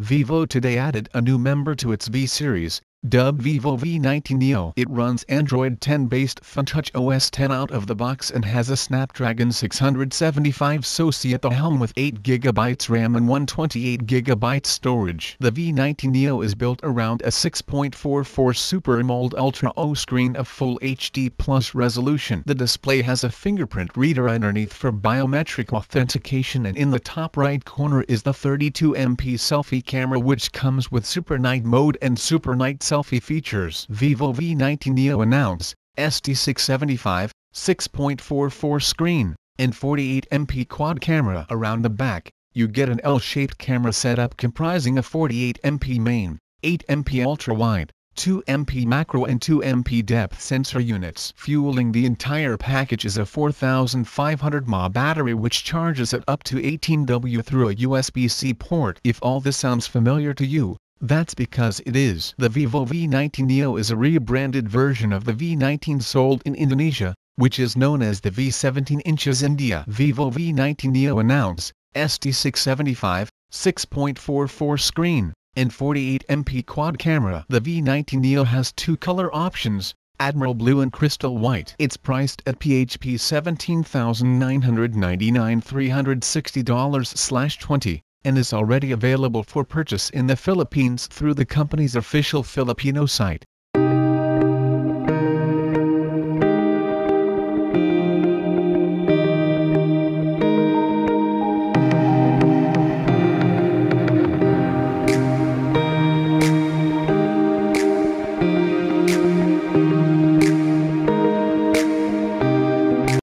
Vivo today added a new member to its V series, dubbed Vivo V19 Neo. It runs Android 10-based Funtouch OS 10 out of the box and has a Snapdragon 675 SoC at the helm with 8GB RAM and 128GB storage. The V19 Neo is built around a 6.44 Super AMOLED Ultra O screen of Full HD Plus resolution. The display has a fingerprint reader underneath for biometric authentication, and in the top right corner is the 32MP selfie camera, which comes with Super Night mode and Super Night selfie features. Vivo V19 Neo announced ST675, 6.44 screen, and 48MP quad camera. Around the back, you get an L-shaped camera setup comprising a 48MP main, 8MP ultra-wide, 2MP macro and 2MP depth sensor units. Fueling the entire package is a 4500 mAh battery which charges at up to 18W through a USB-C port. If all this sounds familiar to you, that's because it is. The Vivo V19 Neo is a rebranded version of the V19 sold in Indonesia, which is known as the V17 inches India. Vivo V19 Neo announced ST675, 6.44 screen, and 48MP quad camera. The V19 Neo has two color options, Admiral Blue and Crystal White. It's priced at PHP $17,999 $360/20, and is already available for purchase in the Philippines through the company's official Filipino site.